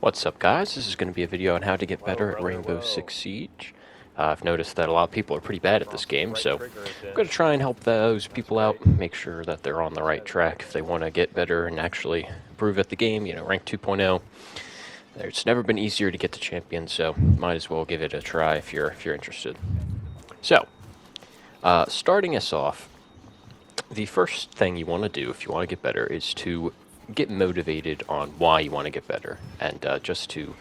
What's up, guys? This is going to be a video on how to get better at Rainbow Six Siege. I've noticed that a lot of people are pretty bad at this game, so I'm going to try and help those people out, make sure that they're on the right track if they want to get better and actually improve at the game, rank 2.0. It's never been easier to get to champion, so might as well give it a try if you're interested. So, starting us off, the first thing you want to do if you want to get better is to get motivated on why you want to get better. And just to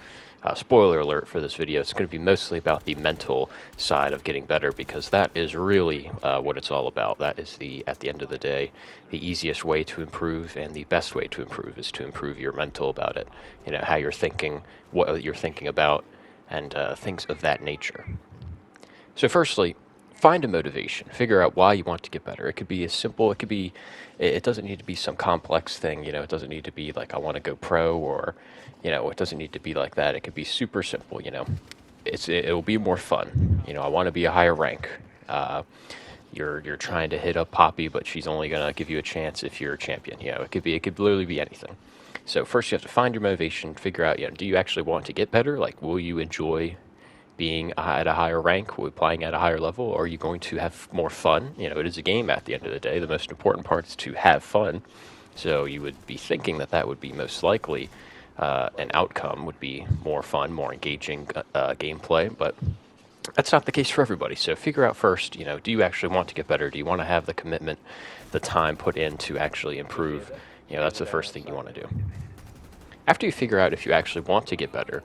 spoiler alert for this video, it's going to be mostly about the mental side of getting better, because that is really what it's all about. That is at the end of the day, the easiest way to improve and the best way to improve is to improve your mental about it. How you're thinking, what you're thinking about, and things of that nature. So firstly, find a motivation. Figure out why you want to get better. It could be as simple, it doesn't need to be some complex thing, it doesn't need to be like I want to go pro, or, it doesn't need to be like that. It could be super simple, it'll be more fun. I want to be a higher rank. You're trying to hit up Poppy, but she's only going to give you a chance if you're a champion. It could literally be anything. So first you have to find your motivation, figure out, do you actually want to get better? Like, will you enjoy being at a higher rank, playing at a higher level, or are you going to have more fun? It is a game at the end of the day. The most important part is to have fun. So you would be thinking that would be most likely an outcome would be more fun, more engaging gameplay, but that's not the case for everybody. So figure out first, do you actually want to get better? Do you want to have the commitment, the time put in to actually improve? That's the first thing you want to do. After you figure out if you actually want to get better,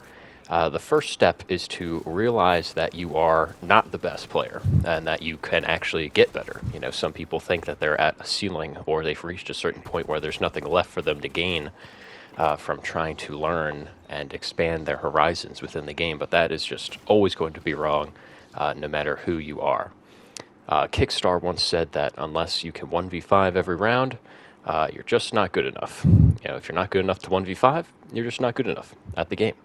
the first step is to realize that you are not the best player and that you can actually get better. Some people think that they're at a ceiling, or they've reached a certain point where there's nothing left for them to gain from trying to learn and expand their horizons within the game, but that is just always going to be wrong, no matter who you are. Kickstar once said that unless you can 1v5 every round, you're just not good enough. If you're not good enough to 1v5, you're just not good enough at the game.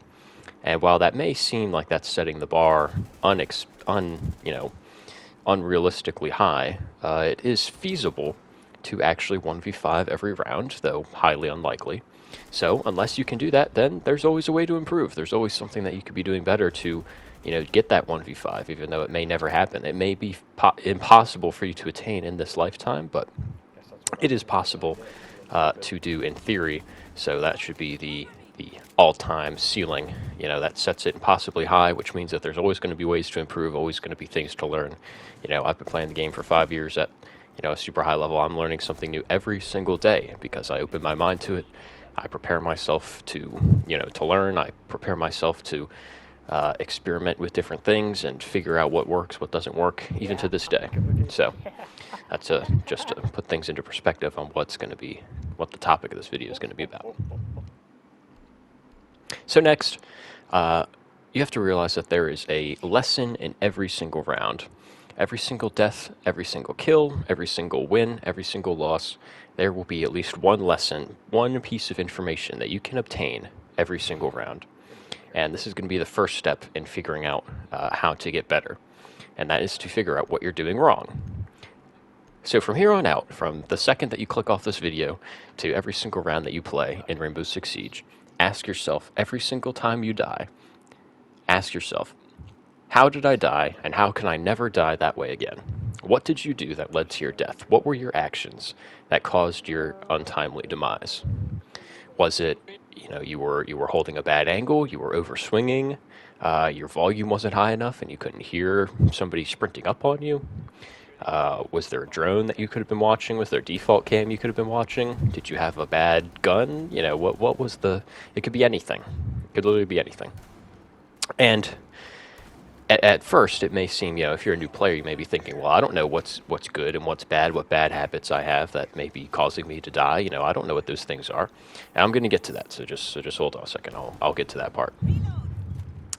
And while that may seem like that's setting the bar unrealistically high, it is feasible to actually 1v5 every round, though highly unlikely. So unless you can do that, then there's always a way to improve. There's always something that you could be doing better to, get that 1v5, even though it may never happen. It may be impossible for you to attain in this lifetime, but it is possible to do in theory. So that should be the all-time ceiling, that sets it impossibly high, which means that there's always going to be ways to improve, always going to be things to learn. I've been playing the game for 5 years at, a super high level. I'm learning something new every single day because I open my mind to it. I prepare myself to, to learn. I prepare myself to experiment with different things and figure out what works, what doesn't work, even to this day. So that's just to put things into perspective on what the topic of this video is going to be about. So next, you have to realize that there is a lesson in every single round. Every single death, every single kill, every single win, every single loss, there will be at least one lesson, one piece of information that you can obtain every single round. And this is going to be the first step in figuring out how to get better. And that is to figure out what you're doing wrong. So from here on out, from the second that you click off this video to every single round that you play in Rainbow Six Siege, ask yourself every single time you die, ask yourself, how did I die, and how can I never die that way again? What did you do that led to your death? What were your actions that caused your untimely demise? Was it, you were holding a bad angle, you were overswinging, your volume wasn't high enough and you couldn't hear somebody sprinting up on you? Was there a drone that you could have been watching? Was there a default cam you could have been watching? Did you have a bad gun? What was it could be anything. It could literally be anything. And at first, it may seem, if you're a new player, you may be thinking, well, I don't know what's good and what's bad, what bad habits I have that may be causing me to die. I don't know what those things are. And I'm going to get to that, so just hold on a second. I'll get to that part.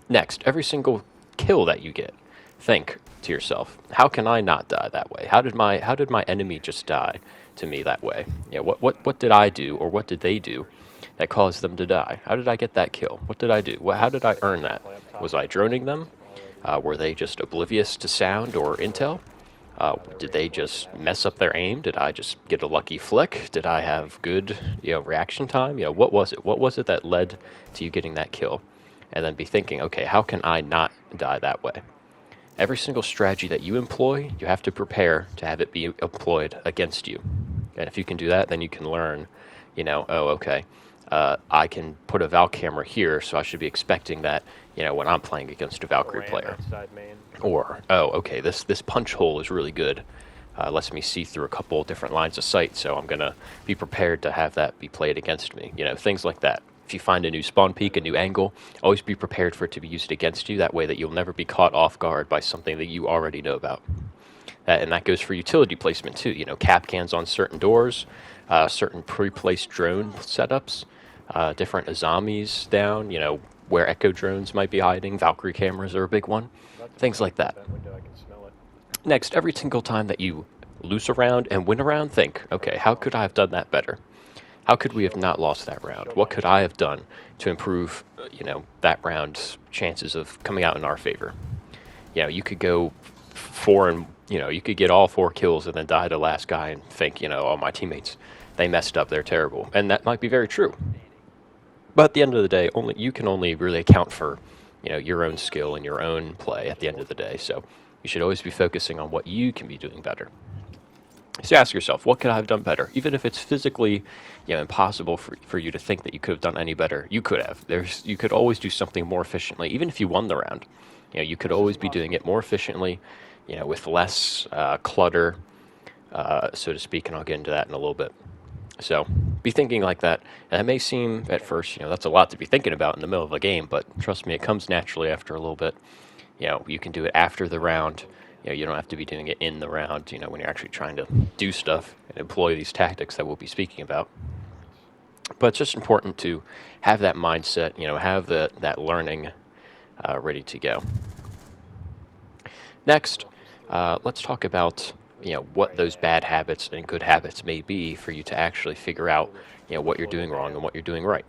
Next, every single kill that you get, think to yourself, how can I not die that way? How did my enemy just die to me that way? What did I do, or what did they do that caused them to die? How did I get that kill? What did I do? How did I earn that? Was I droning them? Were they just oblivious to sound or intel? Did they just mess up their aim? Did I just get a lucky flick? Did I have good, reaction time? What was it? What was it that led to you getting that kill? And then be thinking, okay, how can I not die that way? Every single strategy that you employ, you have to prepare to have it be employed against you. And if you can do that, then you can learn, oh, okay, I can put a Valk camera here, so I should be expecting that, when I'm playing against a Valkyrie player. Or, oh, okay, this punch hole is really good. Lets me see through a couple different lines of sight, so I'm going to be prepared to have that be played against me. Things like that. If you find a new spawn peak, a new angle, always be prepared for it to be used against you. That way that you'll never be caught off guard by something that you already know about. And that goes for utility placement too. Cap cans on certain doors, certain pre-placed drone setups, different Azamis down, where Echo drones might be hiding. Valkyrie cameras are a big one. Things like that. Next, every single time that you lose a round and win a round, think, okay, how could I have done that better? How could we have not lost that round? What could I have done to improve, that round's chances of coming out in our favor? You could go you could get all 4 kills and then die the last guy and think, oh, my teammates, they messed up, they're terrible. And that might be very true. But at the end of the day, you can only really account for, your own skill and your own play at the end of the day. So you should always be focusing on what you can be doing better. So ask yourself, what could I have done better? Even if it's physically, impossible for you to think that you could have done any better, you could have. You could always do something more efficiently, even if you won the round. You could always be doing it more efficiently, with less clutter, so to speak, and I'll get into that in a little bit. So be thinking like that. And it may seem at first, that's a lot to be thinking about in the middle of a game, but trust me, it comes naturally after a little bit. You can do it after the round. You don't have to be doing it in the round, when you're actually trying to do stuff and employ these tactics that we'll be speaking about. But it's just important to have that mindset, have that learning ready to go. Next, let's talk about, what those bad habits and good habits may be for you to actually figure out, what you're doing wrong and what you're doing right.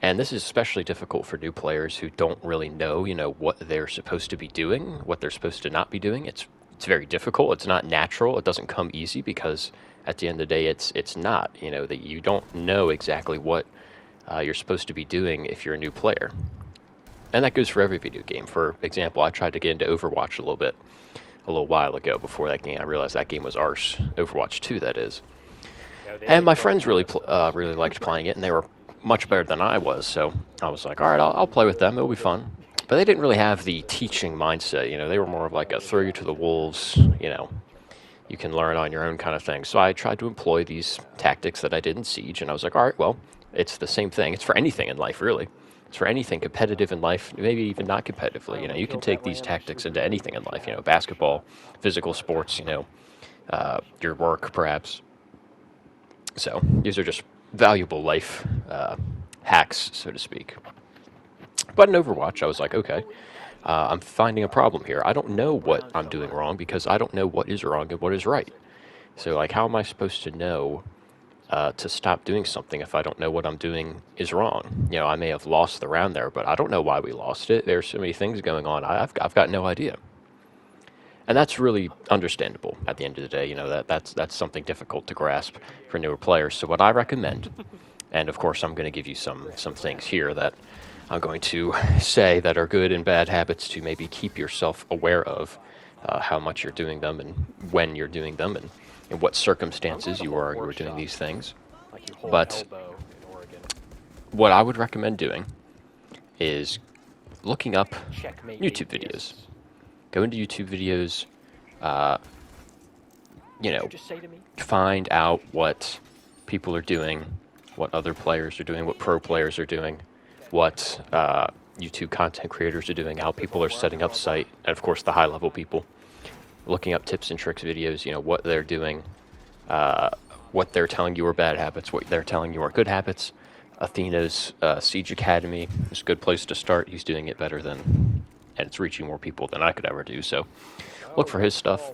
And this is especially difficult for new players who don't really know, what they're supposed to be doing, what they're supposed to not be doing. It's very difficult. It's not natural. It doesn't come easy because at the end of the day, it's not, that you don't know exactly what you're supposed to be doing if you're a new player. And that goes for every video game. For example, I tried to get into Overwatch a little while ago. Before that game, I realized that game was arse. Overwatch 2, that is. And my friends really liked playing it, and they were much better than I was, so I was like, all right, I'll play with them, it'll be fun. But they didn't really have the teaching mindset, they were more of like a throw you to the wolves, you can learn on your own kind of thing. So I tried to employ these tactics that I did in Siege, and I was like, all right, well, it's the same thing. It's for anything in life, really. It's for anything competitive in life, maybe even not competitively. You can take these tactics into anything in life, basketball, physical sports, your work, perhaps. So these are just valuable life hacks, so to speak. But in Overwatch, I was like, okay, I'm finding a problem here. I don't know what I'm doing wrong because I don't know what is wrong and what is right. So, like, how am I supposed to know to stop doing something if I don't know what I'm doing is wrong? I may have lost the round there, but I don't know why we lost it. There's so many things going on. I've got no idea. And that's really understandable at the end of the day. That's something difficult to grasp for newer players. So what I recommend, and of course I'm going to give you some things here that I'm going to say that are good and bad habits to maybe keep yourself aware of how much you're doing them and when you're doing them and in what circumstances you are doing these things. But what I would recommend doing is looking up YouTube videos. Go into YouTube videos, find out what people are doing, what other players are doing, what pro players are doing, what YouTube content creators are doing, how people are setting up site, and of course the high-level people. Looking up tips and tricks videos, what they're doing, what they're telling you are bad habits, what they're telling you are good habits. Athena's Siege Academy is a good place to start. He's doing it better than... and it's reaching more people than I could ever do. So look for his stuff.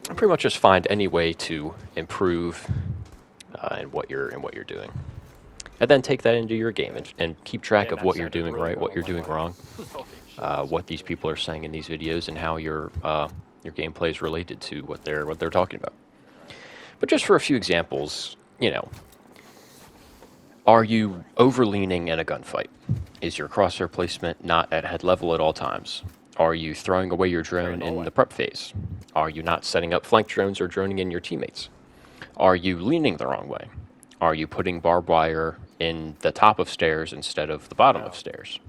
And pretty much just find any way to improve in what you're doing. And then take that into your game and keep track of what you're doing right, what you're doing wrong, what these people are saying in these videos, and how you're your gameplay is related to what they're talking about. But just for a few examples, are you overleaning in a gunfight? Is your crosshair placement not at head level at all times? Are you throwing away your drone in the prep phase? Are you not setting up flank drones or droning in your teammates? Are you leaning the wrong way? Are you putting barbed wire in the top of stairs instead of the bottom of stairs?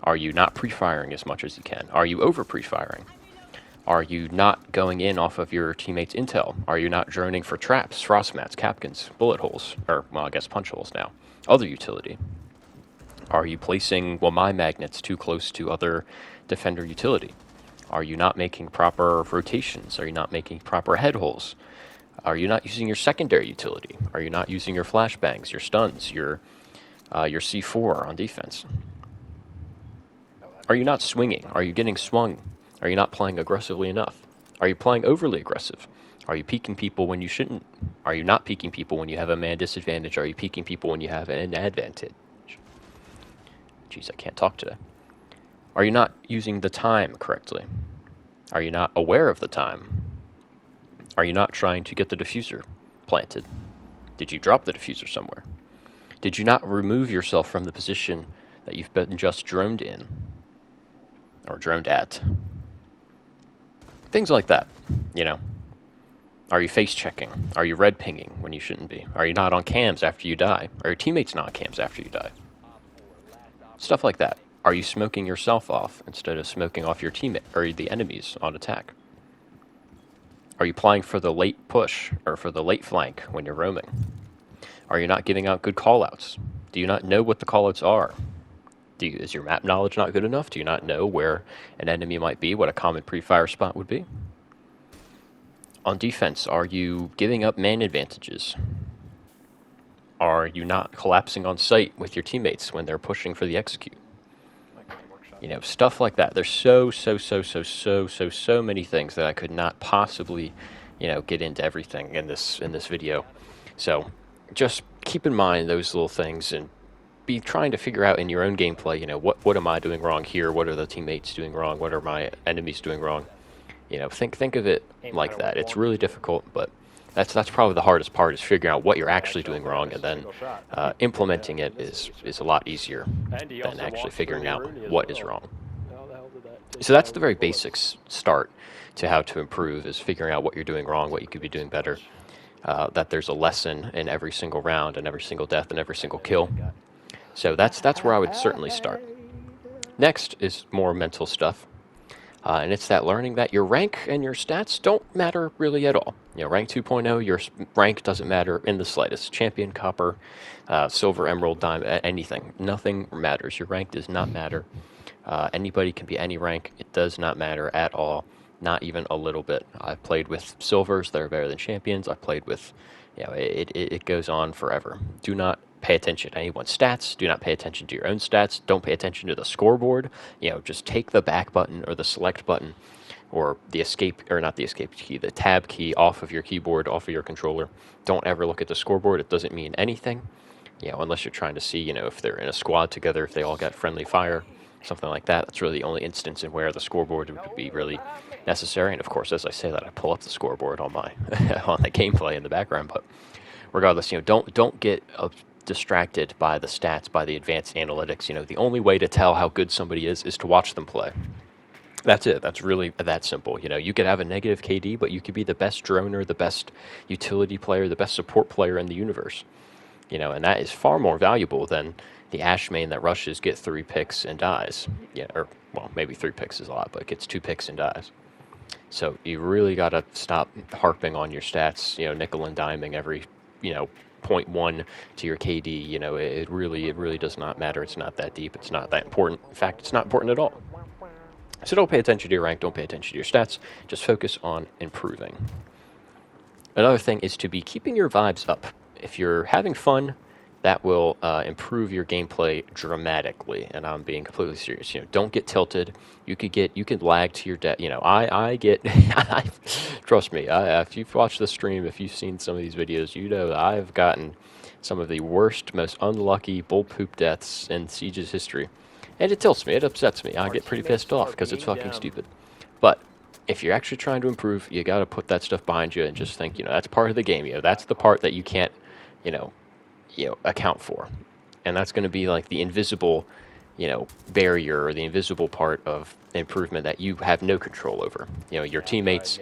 Are you not pre-firing as much as you can? Are you over pre-firing? Are you not going in off of your teammates' intel? Are you not droning for traps, frost mats, capkins, bullet holes, or, well, I guess punch holes now, other utility? Are you placing WMI magnets too close to other defender utility? Are you not making proper rotations? Are you not making proper head holes? Are you not using your secondary utility? Are you not using your flashbangs, your stuns, your C4 on defense? Are you not swinging? Are you getting swung? Are you not playing aggressively enough? Are you playing overly aggressive? Are you peeking people when you shouldn't? Are you not peeking people when you have a man disadvantage? Are you peeking people when you have an advantage? Jeez, I can't talk today. Are you not using the time correctly? Are you not aware of the time? Are you not trying to get the diffuser planted? Did you drop the diffuser somewhere? Did you not remove yourself from the position that you've been just droned in? Or droned at? Things like that, Are you face checking? Are you red pinging when you shouldn't be? Are you not on cams after you die? Are your teammates not on cams after you die? Stuff like that. Are you smoking yourself off instead of smoking off your teammate or the enemies on attack? Are you playing for the late push or for the late flank when you're roaming? Are you not giving out good callouts? Do you not know what the callouts are? Is your map knowledge not good enough? Do you not know where an enemy might be, what a common pre-fire spot would be? On defense, are you giving up man advantages? Are you not collapsing on site with your teammates when they're pushing for the execute? Stuff like that. There's so many things that I could not possibly, get into everything in this video. So just keep in mind those little things and be trying to figure out in your own gameplay, what am I doing wrong here? What are the teammates doing wrong? What are my enemies doing wrong? Think of it like that. It's really difficult, but that's probably the hardest part, is figuring out what you're actually doing wrong, and then implementing it is a lot easier than actually figuring out what is wrong. So that's the very basics start to how to improve, is figuring out what you're doing wrong, what you could be doing better, that there's a lesson in every single round and every single death and every single kill. So that's where I would certainly start. Next is more mental stuff. And it's that learning that your rank and your stats don't matter really at all. Rank 2.0, your rank doesn't matter in the slightest. Champion, copper, silver, emerald, diamond, anything. Nothing matters. Your rank does not matter. Anybody can be any rank. It does not matter at all, not even a little bit. I've played with silvers that are better than champions. I've played with, it goes on forever. Do not pay attention to anyone's stats. Do not pay attention to your own stats. Don't pay attention to the scoreboard. Just take the back button or the select button or the escape, or not the escape key, the tab key off of your keyboard, off of your controller. Don't ever look at the scoreboard. It doesn't mean anything, unless you're trying to see, if they're in a squad together, if they all got friendly fire, something like that. That's really the only instance in where the scoreboard would be really necessary. And of course, as I say that, I pull up the scoreboard on my on the gameplay in the background. But regardless, don't get distracted by the stats, by the advanced analytics. The only way to tell how good somebody is to watch them play. That's it. That's really that simple. You could have a negative KD, but you could be the best droner, the best utility player, the best support player in the universe. And that is far more valuable than the Ash main that rushes, get 3 picks and dies. Maybe 3 picks is a lot, but gets 2 picks and dies. So you really got to stop harping on your stats, nickel and diming every, 0.1 to your KD. It really does not matter. It's not that deep. It's not that important. In fact, it's not important at all. So don't pay attention to your rank. Don't pay attention to your stats. Just focus on improving. Another thing is to be keeping your vibes up. If you're having fun, that will improve your gameplay dramatically. And I'm being completely serious. Don't get tilted. You could lag to your death. I get, trust me, if you've watched the stream, if you've seen some of these videos, that I've gotten some of the worst, most unlucky bull poop deaths in Siege's history. And it tilts me, it upsets me. I get pretty pissed off because it's fucking stupid. But if you're actually trying to improve, you got to put that stuff behind you and just think, that's part of the game. That's the part that you can't, you know, account for, and that's going to be like the invisible, barrier or the invisible part of improvement that you have no control over. Your teammates,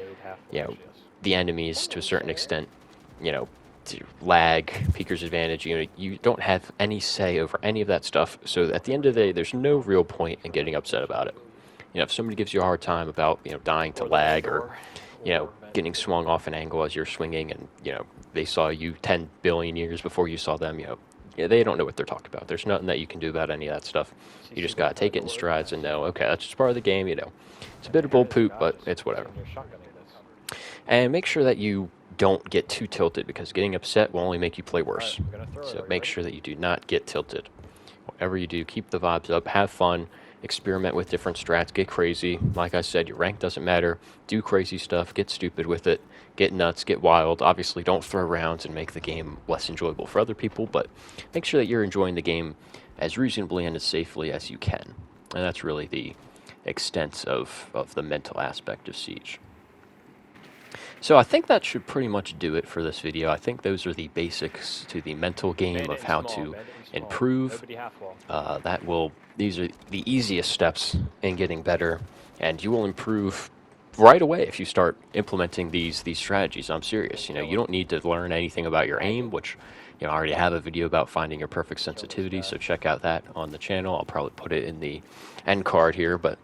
you know, the enemies to a certain extent, to lag, Peeker's advantage. You don't have any say over any of that stuff. So at the end of the day, there's no real point in getting upset about it. If somebody gives you a hard time about dying to lag or getting swung off an angle as you're swinging, and they saw you 10 billion years before you saw them, they don't know what they're talking about. There's nothing that you can do about any of that stuff. You just gotta take it in strides and know, okay, that's just part of the game. It's a bit of bull poop, but it's whatever. And make sure that you don't get too tilted, because getting upset will only make you play worse. So make sure that you do not get tilted. Whatever you do, keep the vibes up, have fun, experiment with different strats, get crazy. Like I said, your rank doesn't matter. Do crazy stuff, get stupid with it, get nuts, get wild. Obviously, don't throw rounds and make the game less enjoyable for other people, but make sure that you're enjoying the game as reasonably and as safely as you can. And that's really the extent of the mental aspect of Siege. So I think that should pretty much do it for this video. I think those are the basics to the mental game of how to improve. These are the easiest steps in getting better, and you will improve right away if you start implementing these strategies. I'm serious. You don't need to learn anything about your aim, which I already have a video about finding your perfect sensitivity, so check out that on the channel. I'll probably put it in the end card here, but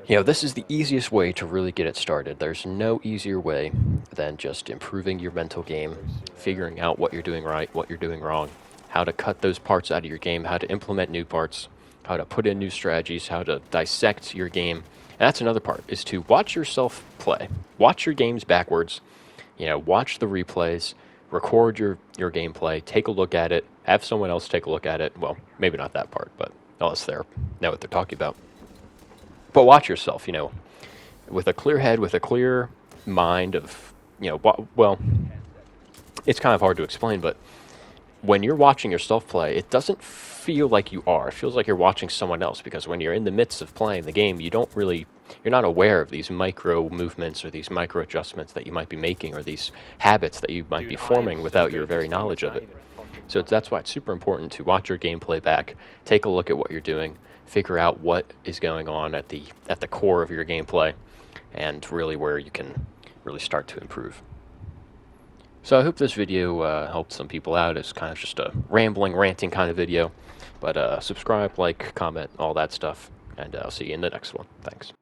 this is the easiest way to really get it started. There's no easier way than just improving your mental game, figuring out what you're doing right, what you're doing wrong, how to cut those parts out of your game, how to implement new parts, how to put in new strategies, how to dissect your game. And that's another part, is to watch yourself play. Watch your games backwards, watch the replays, record your gameplay, take a look at it, have someone else take a look at it. Well, maybe not that part, but unless they know what they're talking about. But watch yourself, with a clear head, with a clear mind of, well, it's kind of hard to explain, but when you're watching yourself play, it doesn't feel like you are. It feels like you're watching someone else, because when you're in the midst of playing the game, you're not aware of these micro movements or these micro adjustments that you might be making, or these habits that you might be forming without your very knowledge of it. So that's why it's super important to watch your gameplay back, take a look at what you're doing, figure out what is going on at the core of your gameplay, and really where you can really start to improve. So I hope this video helped some people out. It's kind of just a rambling, ranting kind of video, but subscribe, like, comment, all that stuff, and I'll see you in the next one. Thanks.